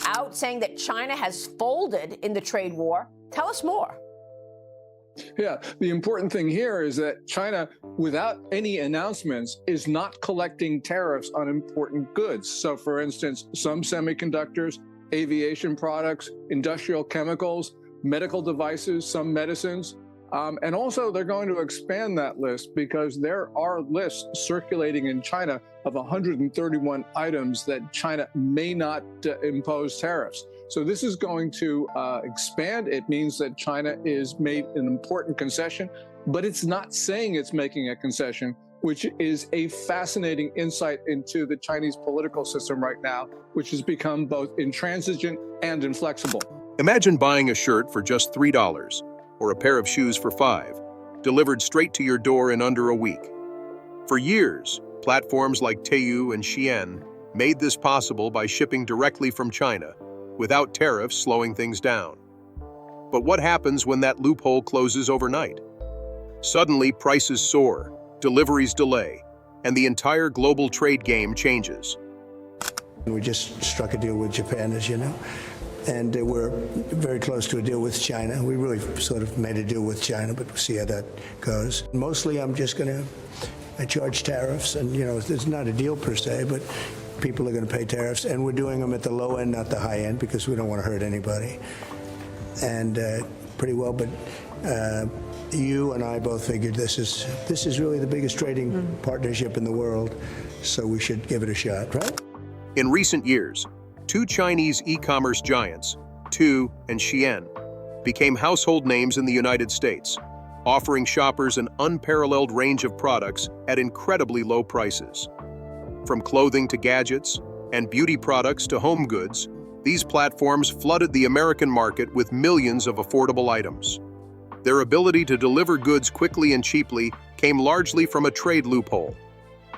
out saying that China has folded in the trade war. Tell us more. Yeah, the important thing here is that China, without any announcements, is not collecting tariffs on important goods. So, for instance, some semiconductors, aviation products, industrial chemicals, medical devices, some medicines. And also, they're going to expand that list because there are lists circulating in China of 131 items that China may not impose tariffs. So this is going to expand. It means that China is made an important concession, but it's not saying it's making a concession, which is a fascinating insight into the Chinese political system right now, which has become both intransigent and inflexible. Imagine buying a shirt for just $3 or a pair of shoes for $5, delivered straight to your door in under a week. For years, platforms like Temu and Shein made this possible by shipping directly from China, without tariffs slowing things down. But what happens when that loophole closes overnight? Suddenly, prices soar, deliveries delay, and the entire global trade game changes. We just struck a deal with Japan, as you know, and we're very close to a deal with China. We really sort of made a deal with China, but we'll see how that goes. Mostly, I'm just going to charge tariffs, and it's not a deal per se, but people are going to pay tariffs, and we're doing them at the low end, not the high end, because we don't want to hurt anybody. And pretty well, but you and I both figured this is really the biggest trading partnership in the world, so we should give it a shot, right? In recent years, two Chinese e-commerce giants, Temu and Shein, became household names in the United States, offering shoppers an unparalleled range of products at incredibly low prices. From clothing to gadgets, and beauty products to home goods, these platforms flooded the American market with millions of affordable items. Their ability to deliver goods quickly and cheaply came largely from a trade loophole.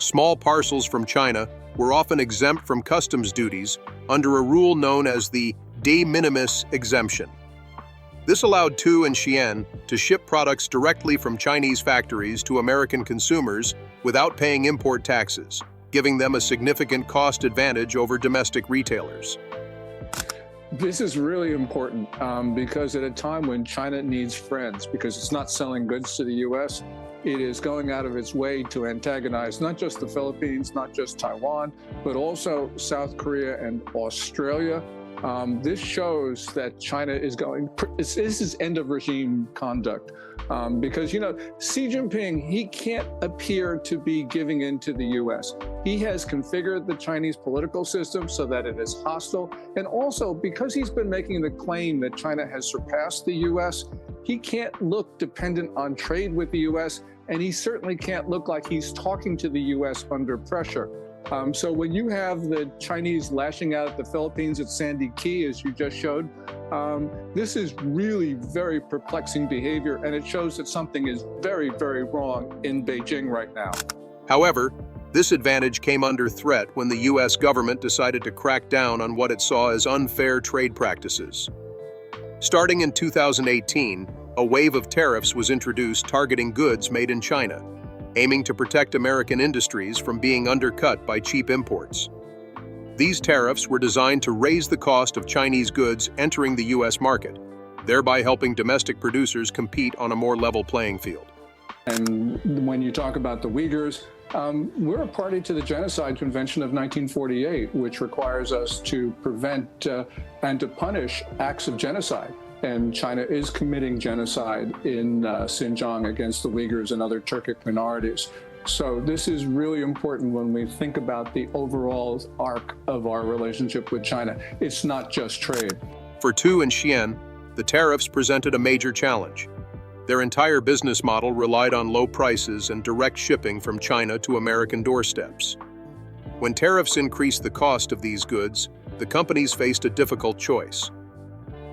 Small parcels from China were often exempt from customs duties under a rule known as the de minimis exemption. This allowed Temu and Shein to ship products directly from Chinese factories to American consumers without paying import taxes, giving them a significant cost advantage over domestic retailers. This is really important because at a time when China needs friends, because it's not selling goods to the U.S., it is going out of its way to antagonize not just the Philippines, not just Taiwan, but also South Korea and Australia. This shows that China is this is end of regime conduct. Because, Xi Jinping, he can't appear to be giving in to the U.S. He has configured the Chinese political system so that it is hostile. And also, because he's been making the claim that China has surpassed the U.S., he can't look dependent on trade with the U.S., and he certainly can't look like he's talking to the U.S. under pressure. So when you have the Chinese lashing out at the Philippines at Sandy Key, as you just showed, this is really very perplexing behavior, and it shows that something is very, very wrong in Beijing right now. However, this advantage came under threat when the U.S. government decided to crack down on what it saw as unfair trade practices. Starting in 2018, a wave of tariffs was introduced targeting goods made in China, aiming to protect American industries from being undercut by cheap imports. These tariffs were designed to raise the cost of Chinese goods entering the U.S. market, thereby helping domestic producers compete on a more level playing field. And when you talk about the Uyghurs, we're a party to the Genocide Convention of 1948, which requires us to prevent and to punish acts of genocide. And China is committing genocide in Xinjiang against the Uyghurs and other Turkic minorities. So this is really important when we think about the overall arc of our relationship with China. It's not just trade. For Temu and Shein, the tariffs presented a major challenge. Their entire business model relied on low prices and direct shipping from China to American doorsteps. When tariffs increased the cost of these goods, the companies faced a difficult choice.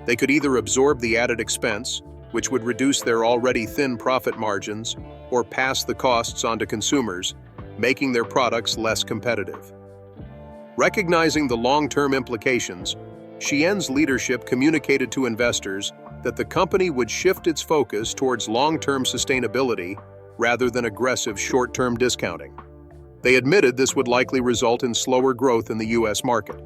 They could either absorb the added expense, which would reduce their already thin profit margins, or pass the costs on to consumers, making their products less competitive. Recognizing the long-term implications, Shein's leadership communicated to investors that the company would shift its focus towards long-term sustainability rather than aggressive short-term discounting. They admitted this would likely result in slower growth in the U.S. market.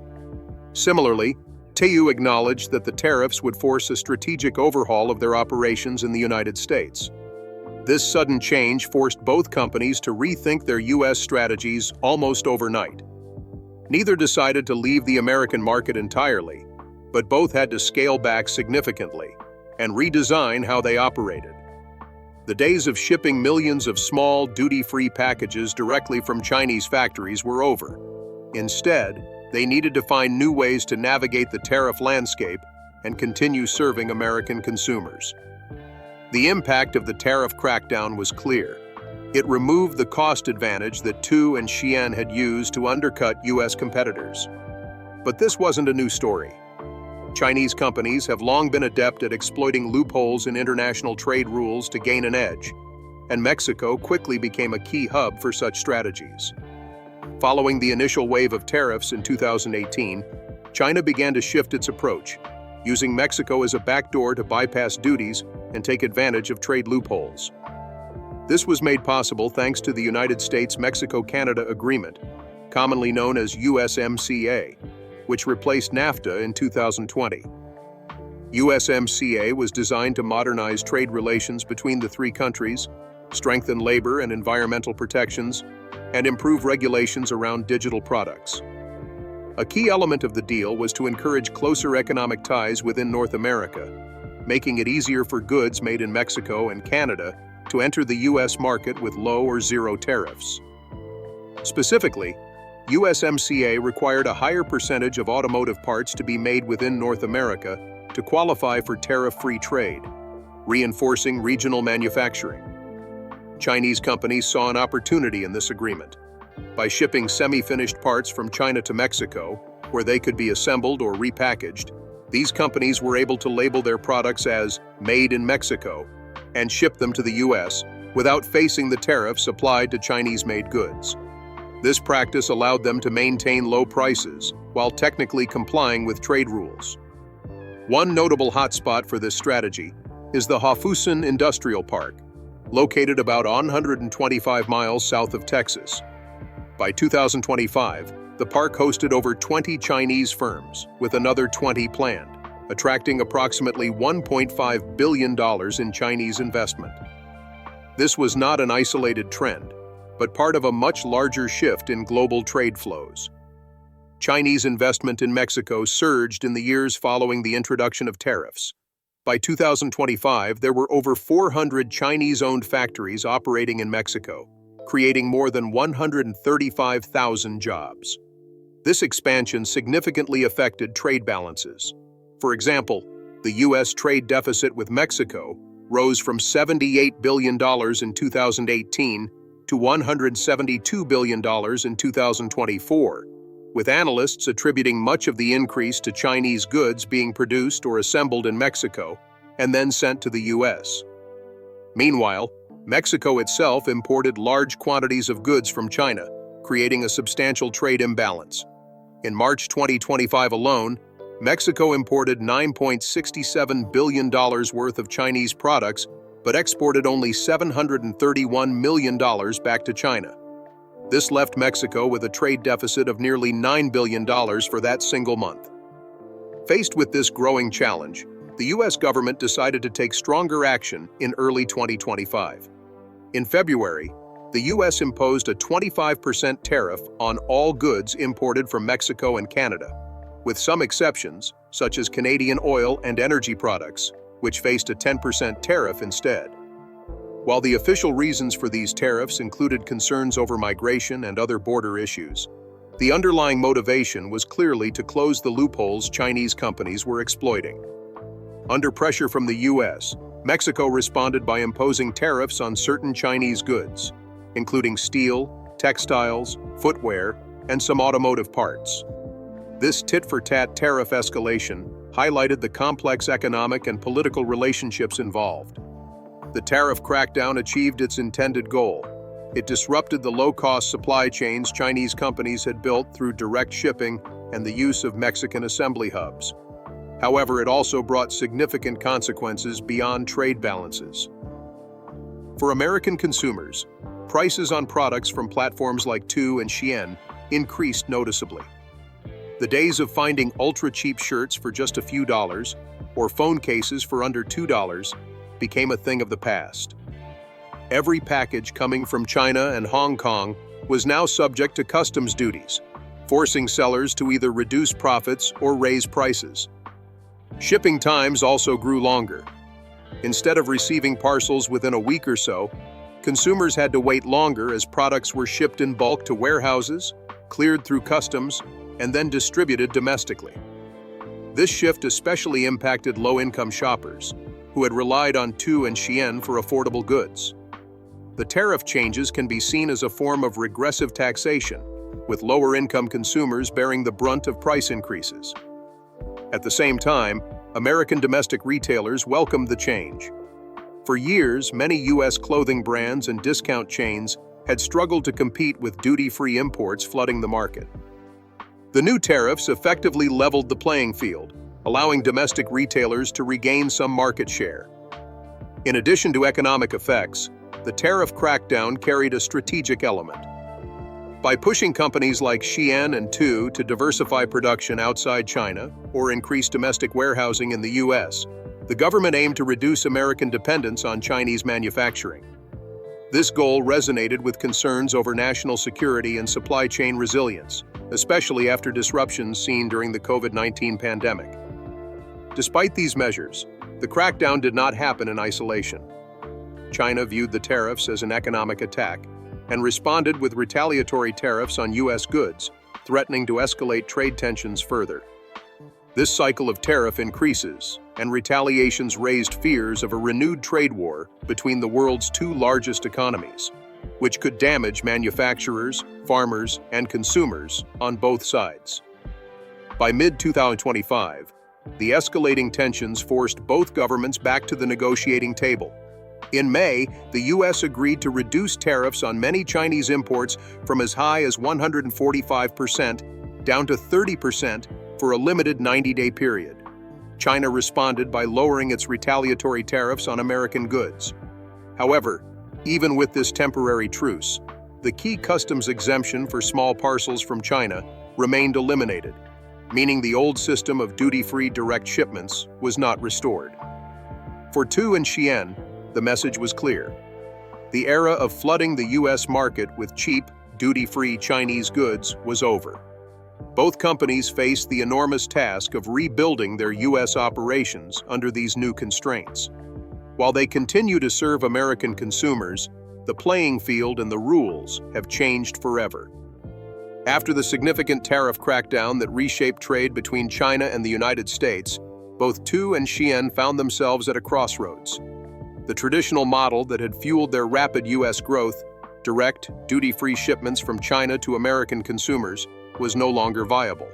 Similarly, Temu acknowledged that the tariffs would force a strategic overhaul of their operations in the United States. This sudden change forced both companies to rethink their U.S. strategies almost overnight. Neither decided to leave the American market entirely, but both had to scale back significantly and redesign how they operated. The days of shipping millions of small, duty-free packages directly from Chinese factories were over. Instead, they needed to find new ways to navigate the tariff landscape and continue serving American consumers. The impact of the tariff crackdown was clear. It removed the cost advantage that Temu and Shein had used to undercut U.S. competitors. But this wasn't a new story. Chinese companies have long been adept at exploiting loopholes in international trade rules to gain an edge, and Mexico quickly became a key hub for such strategies. Following the initial wave of tariffs in 2018, China began to shift its approach, using Mexico as a backdoor to bypass duties and take advantage of trade loopholes. This was made possible thanks to the United States-Mexico-Canada Agreement, commonly known as USMCA, which replaced NAFTA in 2020. USMCA was designed to modernize trade relations between the three countries, strengthen labor and environmental protections, and improve regulations around digital products. A key element of the deal was to encourage closer economic ties within North America, making it easier for goods made in Mexico and Canada to enter the U.S. market with low or zero tariffs. Specifically, USMCA required a higher percentage of automotive parts to be made within North America to qualify for tariff-free trade, reinforcing regional manufacturing. Chinese companies saw an opportunity in this agreement. By shipping semi-finished parts from China to Mexico, where they could be assembled or repackaged, these companies were able to label their products as "Made in Mexico" and ship them to the U.S. without facing the tariffs applied to Chinese-made goods. This practice allowed them to maintain low prices while technically complying with trade rules. One notable hotspot for this strategy is the Hofusun Industrial Park, located about 125 miles south of Texas. By 2025, the park hosted over 20 Chinese firms, with another 20 planned, attracting approximately $1.5 billion in Chinese investment. This was not an isolated trend, but part of a much larger shift in global trade flows. Chinese investment in Mexico surged in the years following the introduction of tariffs. By 2025, there were over 400 Chinese-owned factories operating in Mexico, creating more than 135,000 jobs. This expansion significantly affected trade balances. For example, the U.S. trade deficit with Mexico rose from $78 billion in 2018 to $172 billion in 2024, with analysts attributing much of the increase to Chinese goods being produced or assembled in Mexico and then sent to the U.S. Meanwhile, Mexico itself imported large quantities of goods from China, creating a substantial trade imbalance. In March 2025 alone, Mexico imported $9.67 billion worth of Chinese products, but exported only $731 million back to China. This left Mexico with a trade deficit of nearly $9 billion for that single month. Faced with this growing challenge, the U.S. government decided to take stronger action in early 2025. In February, the U.S. imposed a 25% tariff on all goods imported from Mexico and Canada, with some exceptions, such as Canadian oil and energy products, which faced a 10% tariff instead. While the official reasons for these tariffs included concerns over migration and other border issues, the underlying motivation was clearly to close the loopholes Chinese companies were exploiting. Under pressure from the U.S., Mexico responded by imposing tariffs on certain Chinese goods, including steel, textiles, footwear, and some automotive parts. This tit-for-tat tariff escalation highlighted the complex economic and political relationships involved. The tariff crackdown achieved its intended goal. It disrupted the low-cost supply chains Chinese companies had built through direct shipping and the use of Mexican assembly hubs. However, it also brought significant consequences beyond trade balances. For American consumers, prices on products from platforms like Temu and Shein increased noticeably. The days of finding ultra-cheap shirts for just a few dollars, or phone cases for under $2, became a thing of the past. Every package coming from China and Hong Kong was now subject to customs duties, forcing sellers to either reduce profits or raise prices. Shipping times also grew longer. Instead of receiving parcels within a week or so, consumers had to wait longer as products were shipped in bulk to warehouses, cleared through customs, and then distributed domestically. This shift especially impacted low-income shoppers, who had relied on Temu and Shein for affordable goods. The tariff changes can be seen as a form of regressive taxation, with lower-income consumers bearing the brunt of price increases. At the same time, American domestic retailers welcomed the change. For years, many U.S. clothing brands and discount chains had struggled to compete with duty-free imports flooding the market. The new tariffs effectively leveled the playing field, allowing domestic retailers to regain some market share. In addition to economic effects, the tariff crackdown carried a strategic element. By pushing companies like Shein and Temu to diversify production outside China or increase domestic warehousing in the U.S., the government aimed to reduce American dependence on Chinese manufacturing. This goal resonated with concerns over national security and supply chain resilience, especially after disruptions seen during the COVID-19 pandemic. Despite these measures, the crackdown did not happen in isolation. China viewed the tariffs as an economic attack and responded with retaliatory tariffs on U.S. goods, threatening to escalate trade tensions further. This cycle of tariff increases, and retaliations raised fears of a renewed trade war between the world's two largest economies, which could damage manufacturers, farmers, and consumers on both sides. By mid-2025, the escalating tensions forced both governments back to the negotiating table. In May, the U.S. agreed to reduce tariffs on many Chinese imports from as high as 145% down to 30% for a limited 90-day period. China responded by lowering its retaliatory tariffs on American goods. However, even with this temporary truce, the key customs exemption for small parcels from China remained eliminated, meaning the old system of duty-free direct shipments was not restored. For Temu and Shein, the message was clear. The era of flooding the U.S. market with cheap, duty-free Chinese goods was over. Both companies faced the enormous task of rebuilding their U.S. operations under these new constraints. While they continue to serve American consumers, the playing field and the rules have changed forever. After the significant tariff crackdown that reshaped trade between China and the United States, both Temu and Shein found themselves at a crossroads. The traditional model that had fueled their rapid U.S. growth, direct, duty-free shipments from China to American consumers, was no longer viable.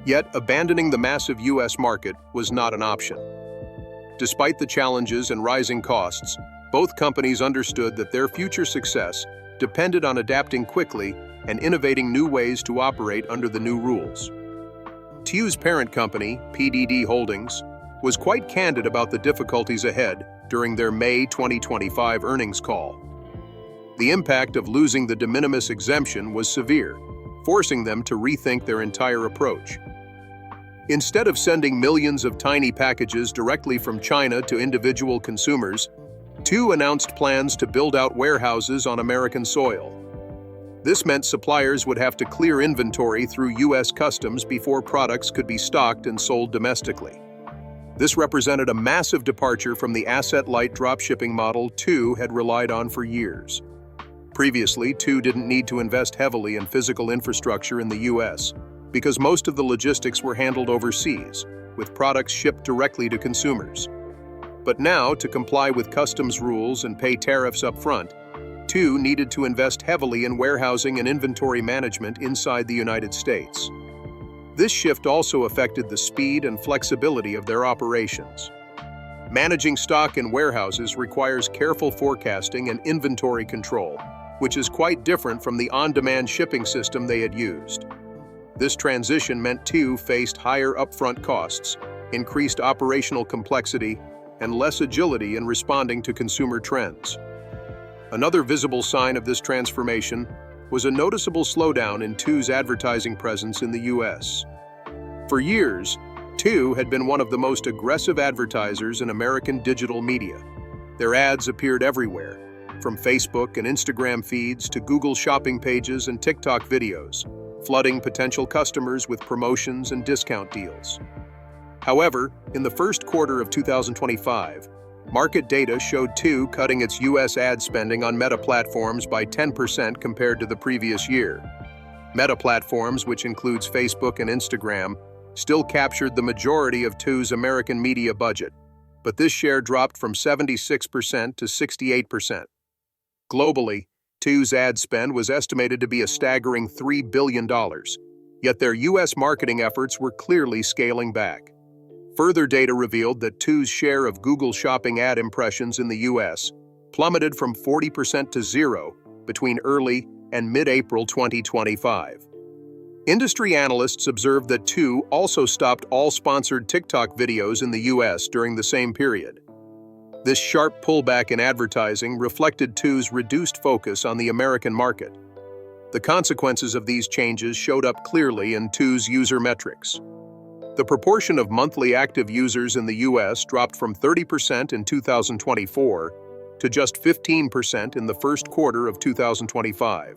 Yet, abandoning the massive U.S. market was not an option. Despite the challenges and rising costs, both companies understood that their future success depended on adapting quickly and innovating new ways to operate under the new rules. Temu's parent company, PDD Holdings, was quite candid about the difficulties ahead during their May 2025 earnings call. The impact of losing the de minimis exemption was severe, forcing them to rethink their entire approach. Instead of sending millions of tiny packages directly from China to individual consumers, Temu announced plans to build out warehouses on American soil. This meant suppliers would have to clear inventory through U.S. customs before products could be stocked and sold domestically. This represented a massive departure from the asset-light dropshipping model Temu had relied on for years. Previously, Temu didn't need to invest heavily in physical infrastructure in the U.S. because most of the logistics were handled overseas, with products shipped directly to consumers. But now, to comply with customs rules and pay tariffs up front, Temu needed to invest heavily in warehousing and inventory management inside the United States. This shift also affected the speed and flexibility of their operations. Managing stock in warehouses requires careful forecasting and inventory control, which is quite different from the on-demand shipping system they had used. This transition meant Temu faced higher upfront costs, increased operational complexity, and less agility in responding to consumer trends. Another visible sign of this transformation was a noticeable slowdown in Temu's advertising presence in the US. For years, Temu had been one of the most aggressive advertisers in American digital media. Their ads appeared everywhere, from Facebook and Instagram feeds to Google shopping pages and TikTok videos, flooding potential customers with promotions and discount deals. However, in the first quarter of 2025, market data showed Temu cutting its US ad spending on Meta platforms by 10% compared to the previous year. Meta platforms, which includes Facebook and Instagram, still captured the majority of Temu's American media budget, but this share dropped from 76% to 68%. Globally, Temu's ad spend was estimated to be a staggering $3 billion, yet their US marketing efforts were clearly scaling back. Further data revealed that Temu's share of Google shopping ad impressions in the US plummeted from 40% to zero between early and mid-April 2025. Industry analysts observed that Temu also stopped all sponsored TikTok videos in the US during the same period. This sharp pullback in advertising reflected Temu's reduced focus on the American market. The consequences of these changes showed up clearly in Temu's user metrics. The proportion of monthly active users in the US dropped from 30% in 2024 to just 15% in the first quarter of 2025.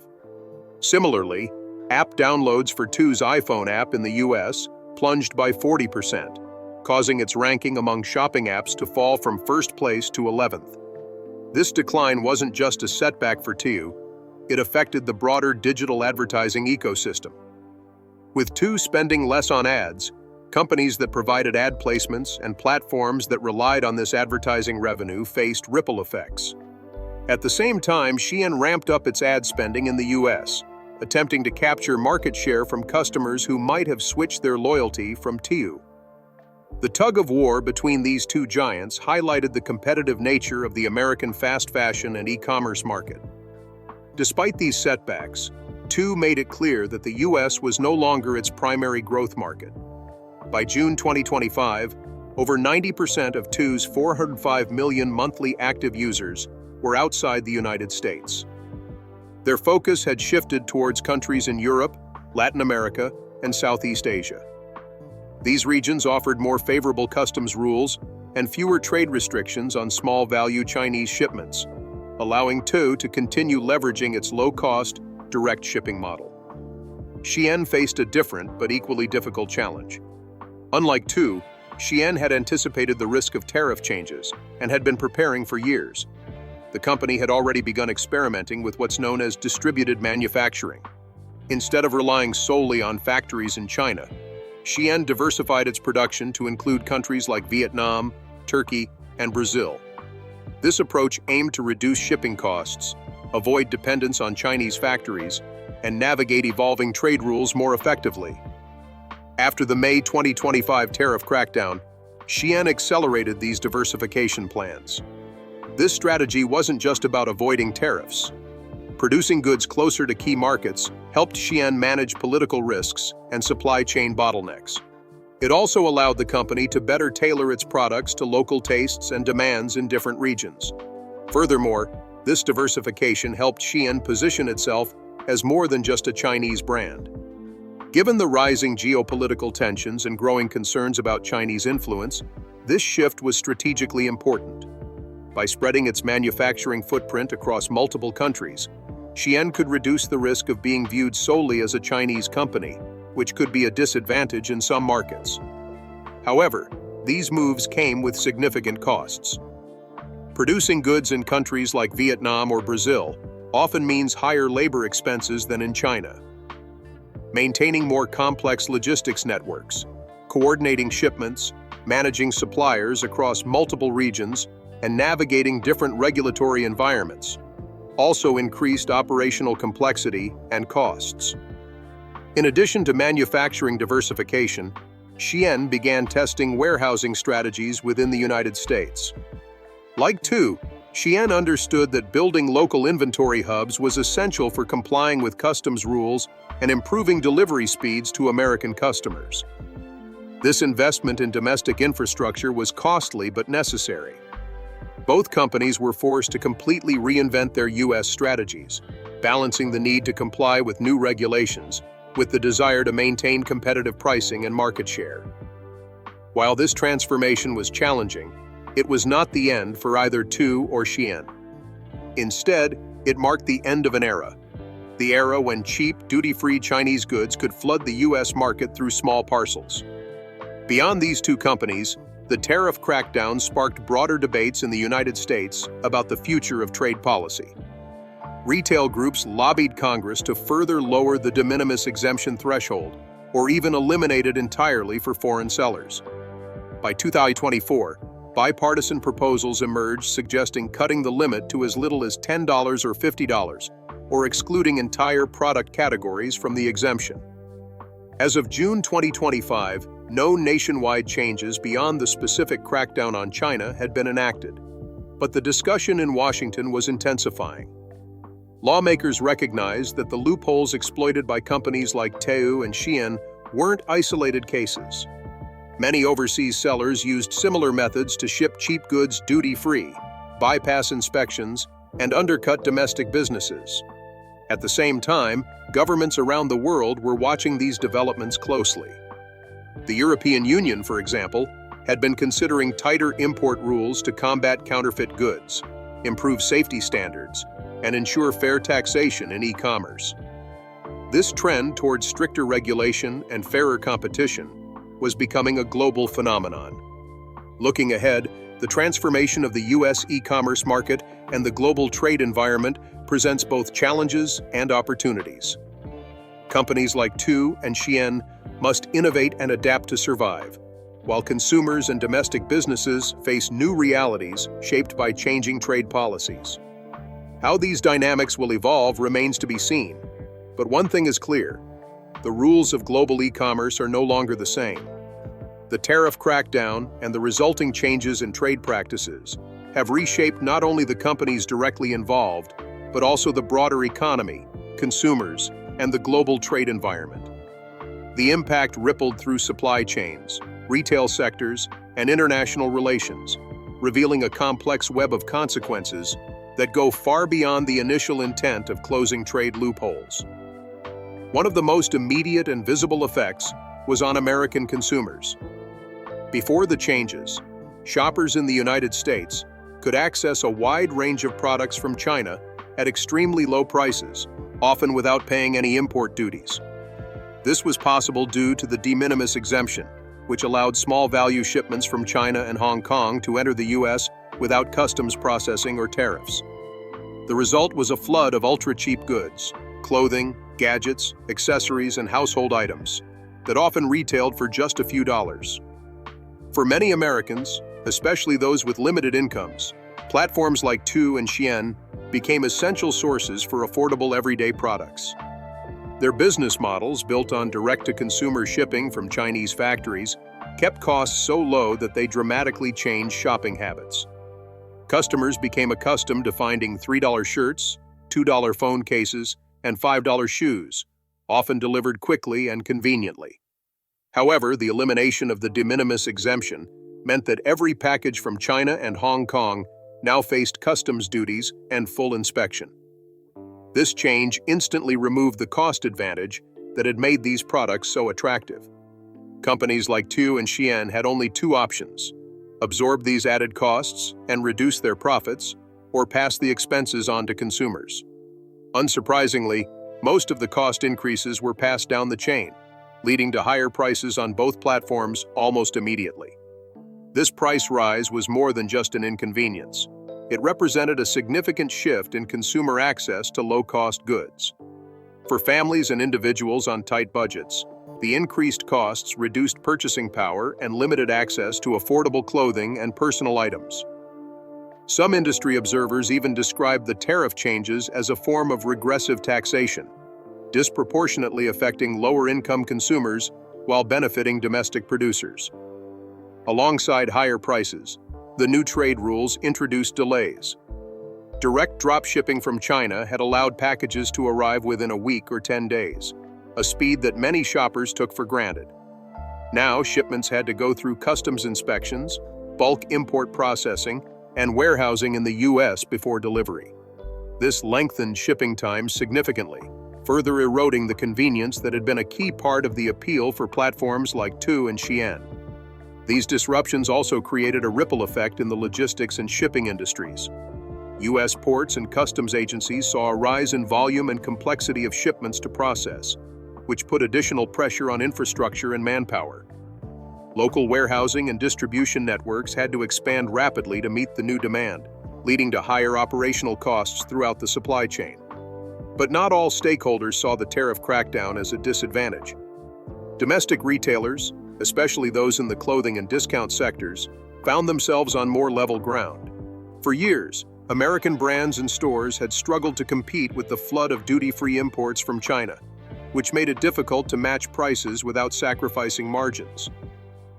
Similarly, app downloads for Temu's iPhone app in the US plunged by 40%, causing its ranking among shopping apps to fall from first place to 11th. This decline wasn't just a setback for Temu, it affected the broader digital advertising ecosystem. With Temu spending less on ads, companies that provided ad placements and platforms that relied on this advertising revenue faced ripple effects. At the same time, Shein ramped up its ad spending in the US, attempting to capture market share from customers who might have switched their loyalty from Temu. The tug-of-war between these two giants highlighted the competitive nature of the American fast fashion and e-commerce market. Despite these setbacks, Temu made it clear that the US was no longer its primary growth market. By June 2025, over 90% of Temu's 405 million monthly active users were outside the United States. Their focus had shifted towards countries in Europe, Latin America, and Southeast Asia. These regions offered more favorable customs rules and fewer trade restrictions on small-value Chinese shipments, allowing Temu to continue leveraging its low-cost, direct shipping model. Shein faced a different but equally difficult challenge. Unlike Temu, Shein had anticipated the risk of tariff changes and had been preparing for years. The company had already begun experimenting with what's known as distributed manufacturing. Instead of relying solely on factories in China, Shein diversified its production to include countries like Vietnam, Turkey, and Brazil. This approach aimed to reduce shipping costs, avoid dependence on Chinese factories, and navigate evolving trade rules more effectively. After the May 2025 tariff crackdown, Shein accelerated these diversification plans. This strategy wasn't just about avoiding tariffs. Producing goods closer to key markets helped Shein manage political risks and supply chain bottlenecks. It also allowed the company to better tailor its products to local tastes and demands in different regions. Furthermore, this diversification helped Shein position itself as more than just a Chinese brand. Given the rising geopolitical tensions and growing concerns about Chinese influence, this shift was strategically important. By spreading its manufacturing footprint across multiple countries, Shein could reduce the risk of being viewed solely as a Chinese company, which could be a disadvantage in some markets. However, these moves came with significant costs. Producing goods in countries like Vietnam or Brazil often means higher labor expenses than in China. Maintaining more complex logistics networks, coordinating shipments, managing suppliers across multiple regions, and navigating different regulatory environments also increased operational complexity and costs. In addition to manufacturing diversification, Shein began testing warehousing strategies within the United States. Like Temu, Shein understood that building local inventory hubs was essential for complying with customs rules and improving delivery speeds to American customers. This investment in domestic infrastructure was costly but necessary. Both companies were forced to completely reinvent their U.S. strategies, balancing the need to comply with new regulations with the desire to maintain competitive pricing and market share. While this transformation was challenging, it was not the end for either Temu or Shein. Instead, it marked the end of an era, the era when cheap, duty-free Chinese goods could flood the U.S. market through small parcels. Beyond these two companies, the tariff crackdown sparked broader debates in the United States about the future of trade policy. Retail groups lobbied Congress to further lower the de minimis exemption threshold, or even eliminate it entirely for foreign sellers. By 2024, bipartisan proposals emerged suggesting cutting the limit to as little as $10 or $50, or excluding entire product categories from the exemption. As of June 2025, no nationwide changes beyond the specific crackdown on China had been enacted, but the discussion in Washington was intensifying. Lawmakers recognized that the loopholes exploited by companies like Temu and Shein weren't isolated cases. Many overseas sellers used similar methods to ship cheap goods duty-free, bypass inspections, and undercut domestic businesses. At the same time, governments around the world were watching these developments closely. The European Union, for example, had been considering tighter import rules to combat counterfeit goods, improve safety standards, and ensure fair taxation in e-commerce. This trend towards stricter regulation and fairer competition was becoming a global phenomenon. Looking ahead, the transformation of the U.S. e-commerce market and the global trade environment presents both challenges and opportunities. Companies like Temu and Shein must innovate and adapt to survive, while consumers and domestic businesses face new realities shaped by changing trade policies. How these dynamics will evolve remains to be seen, but one thing is clear: the rules of global e-commerce are no longer the same. The tariff crackdown and the resulting changes in trade practices have reshaped not only the companies directly involved, but also the broader economy, consumers, and the global trade environment. The impact rippled through supply chains, retail sectors, and international relations, revealing a complex web of consequences that go far beyond the initial intent of closing trade loopholes. One of the most immediate and visible effects was on American consumers. Before the changes, shoppers in the United States could access a wide range of products from China at extremely low prices, often without paying any import duties. This was possible due to the de minimis exemption, which allowed small-value shipments from China and Hong Kong to enter the U.S. without customs processing or tariffs. The result was a flood of ultra-cheap goods, clothing, gadgets, accessories, and household items that often retailed for just a few dollars. For many Americans, especially those with limited incomes, platforms like Temu and Shein became essential sources for affordable everyday products. Their business models, built on direct-to-consumer shipping from Chinese factories, kept costs so low that they dramatically changed shopping habits. Customers became accustomed to finding $3 shirts, $2 phone cases, and $5 shoes, often delivered quickly and conveniently. However, the elimination of the de minimis exemption meant that every package from China and Hong Kong now faced customs duties and full inspection. This change instantly removed the cost advantage that had made these products so attractive. Companies like Temu and Shein had only two options: absorb these added costs and reduce their profits, or pass the expenses on to consumers. Unsurprisingly, most of the cost increases were passed down the chain, leading to higher prices on both platforms almost immediately. This price rise was more than just an inconvenience. It represented a significant shift in consumer access to low-cost goods. For families and individuals on tight budgets, the increased costs reduced purchasing power and limited access to affordable clothing and personal items. Some industry observers even described the tariff changes as a form of regressive taxation, disproportionately affecting lower-income consumers while benefiting domestic producers. Alongside higher prices, the new trade rules introduced delays. Direct drop shipping from China had allowed packages to arrive within a week or 10 days, a speed that many shoppers took for granted. Now, shipments had to go through customs inspections, bulk import processing, and warehousing in the US before delivery. This lengthened shipping times significantly, further eroding the convenience that had been a key part of the appeal for platforms like Temu and Shein. These disruptions also created a ripple effect in the logistics and shipping industries. U.S. ports and customs agencies saw a rise in volume and complexity of shipments to process, which put additional pressure on infrastructure and manpower. Local warehousing and distribution networks had to expand rapidly to meet the new demand, leading to higher operational costs throughout the supply chain. But not all stakeholders saw the tariff crackdown as a disadvantage. Domestic retailers, especially those in the clothing and discount sectors, found themselves on more level ground. For years, American brands and stores had struggled to compete with the flood of duty-free imports from China, which made it difficult to match prices without sacrificing margins.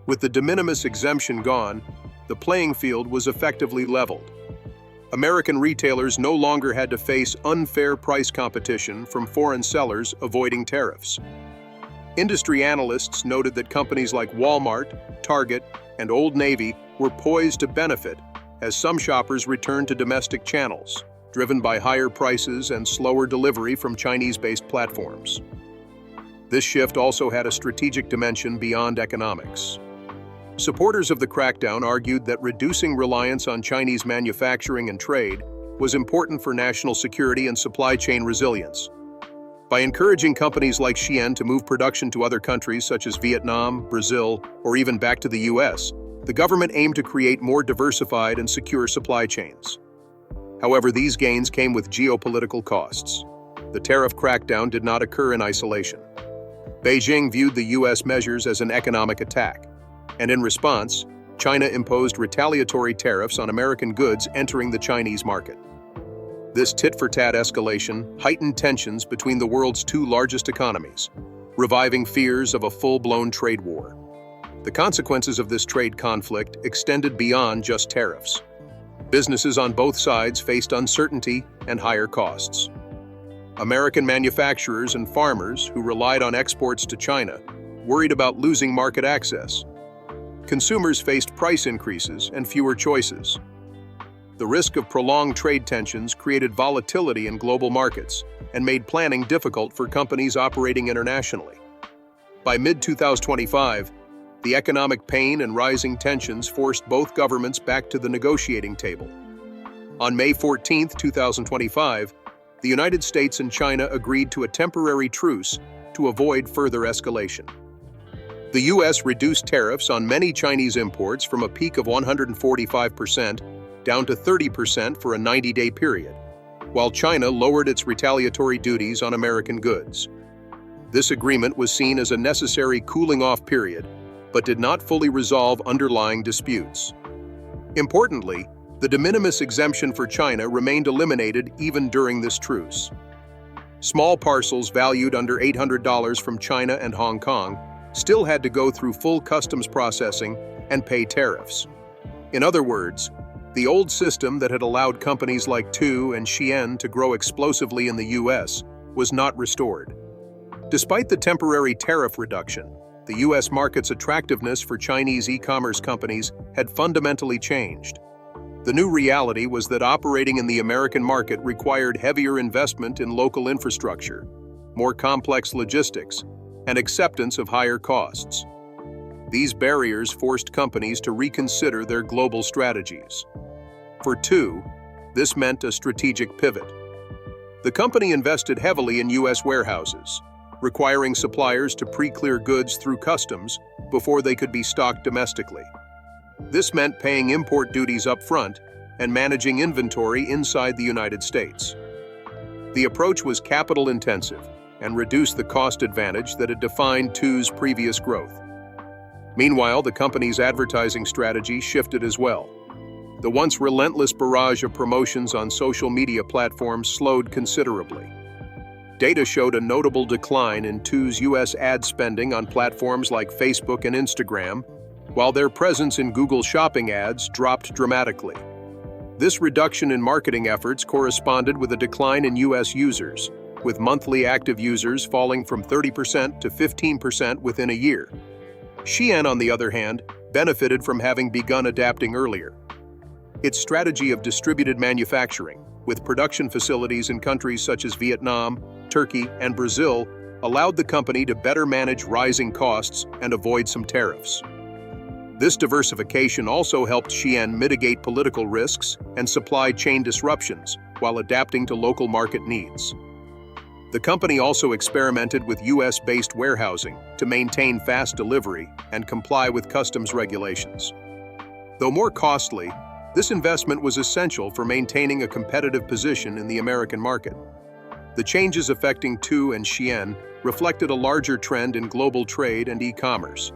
With the de minimis exemption gone, the playing field was effectively leveled. American retailers no longer had to face unfair price competition from foreign sellers avoiding tariffs. Industry analysts noted that companies like Walmart, Target, and Old Navy were poised to benefit as some shoppers returned to domestic channels, driven by higher prices and slower delivery from Chinese-based platforms. This shift also had a strategic dimension beyond economics. Supporters of the crackdown argued that reducing reliance on Chinese manufacturing and trade was important for national security and supply chain resilience. By encouraging companies like Shein to move production to other countries such as Vietnam, Brazil, or even back to the US, the government aimed to create more diversified and secure supply chains. However, these gains came with geopolitical costs. The tariff crackdown did not occur in isolation. Beijing viewed the US measures as an economic attack, and in response, China imposed retaliatory tariffs on American goods entering the Chinese market. This tit-for-tat escalation heightened tensions between the world's two largest economies, reviving fears of a full-blown trade war. The consequences of this trade conflict extended beyond just tariffs. Businesses on both sides faced uncertainty and higher costs. American manufacturers and farmers who relied on exports to China worried about losing market access. Consumers faced price increases and fewer choices. The risk of prolonged trade tensions created volatility in global markets and made planning difficult for companies operating internationally. By mid-2025, the economic pain and rising tensions forced both governments back to the negotiating table. On May 14, 2025, the United States and China agreed to a temporary truce to avoid further escalation. The U.S. reduced tariffs on many Chinese imports from a peak of 145% down to 30% for a 90-day period, while China lowered its retaliatory duties on American goods. This agreement was seen as a necessary cooling-off period, but did not fully resolve underlying disputes. Importantly, the de minimis exemption for China remained eliminated even during this truce. Small parcels valued under $800 from China and Hong Kong still had to go through full customs processing and pay tariffs. In other words, the old system that had allowed companies like Temu and Shein to grow explosively in the US was not restored. Despite the temporary tariff reduction, the US market's attractiveness for Chinese e-commerce companies had fundamentally changed. The new reality was that operating in the American market required heavier investment in local infrastructure, more complex logistics, and acceptance of higher costs. These barriers forced companies to reconsider their global strategies. For Temu, this meant a strategic pivot. The company invested heavily in U.S. warehouses, requiring suppliers to pre-clear goods through customs before they could be stocked domestically. This meant paying import duties up front and managing inventory inside the United States. The approach was capital-intensive and reduced the cost advantage that had defined Temu's previous growth. Meanwhile, the company's advertising strategy shifted as well. The once relentless barrage of promotions on social media platforms slowed considerably. Data showed a notable decline in Temu's U.S. ad spending on platforms like Facebook and Instagram, while their presence in Google Shopping ads dropped dramatically. This reduction in marketing efforts corresponded with a decline in U.S. users, with monthly active users falling from 30% to 15% within a year. Shein, on the other hand, benefited from having begun adapting earlier. Its strategy of distributed manufacturing, with production facilities in countries such as Vietnam, Turkey, and Brazil, allowed the company to better manage rising costs and avoid some tariffs. This diversification also helped Shein mitigate political risks and supply chain disruptions while adapting to local market needs. The company also experimented with US-based warehousing to maintain fast delivery and comply with customs regulations. Though more costly, this investment was essential for maintaining a competitive position in the American market. The changes affecting Temu and Shein reflected a larger trend in global trade and e-commerce.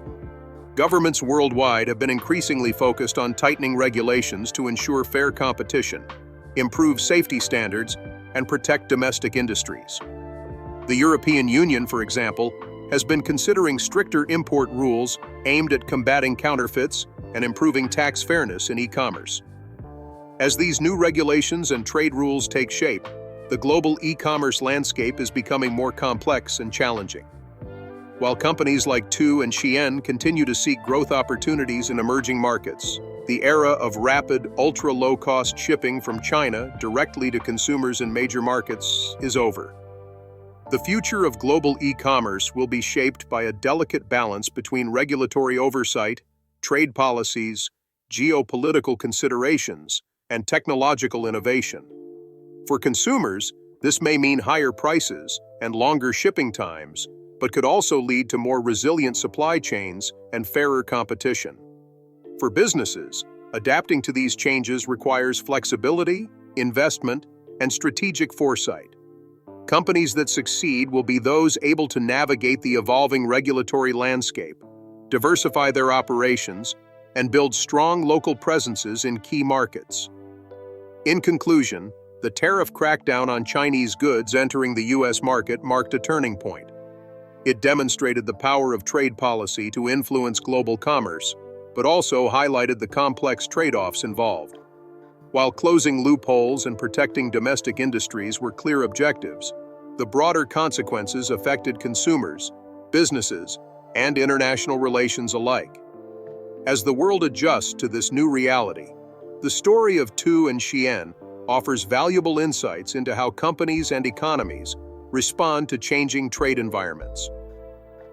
Governments worldwide have been increasingly focused on tightening regulations to ensure fair competition, improve safety standards, and protect domestic industries. The European Union, for example, has been considering stricter import rules aimed at combating counterfeits and improving tax fairness in e-commerce. As these new regulations and trade rules take shape, the global e-commerce landscape is becoming more complex and challenging. While companies like Temu and Shein continue to seek growth opportunities in emerging markets, the era of rapid, ultra-low-cost shipping from China directly to consumers in major markets is over. The future of global e-commerce will be shaped by a delicate balance between regulatory oversight, trade policies, geopolitical considerations, and technological innovation. For consumers, this may mean higher prices and longer shipping times, but could also lead to more resilient supply chains and fairer competition. For businesses, adapting to these changes requires flexibility, investment, and strategic foresight. Companies that succeed will be those able to navigate the evolving regulatory landscape, diversify their operations, and build strong local presences in key markets. In conclusion, the tariff crackdown on Chinese goods entering the U.S. market marked a turning point. It demonstrated the power of trade policy to influence global commerce, but also highlighted the complex trade-offs involved. While closing loopholes and protecting domestic industries were clear objectives, the broader consequences affected consumers, businesses, and international relations alike. As the world adjusts to this new reality, the story of Temu and Shein offers valuable insights into how companies and economies respond to changing trade environments.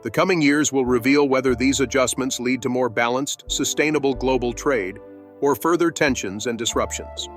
The coming years will reveal whether these adjustments lead to more balanced, sustainable global trade or further tensions and disruptions.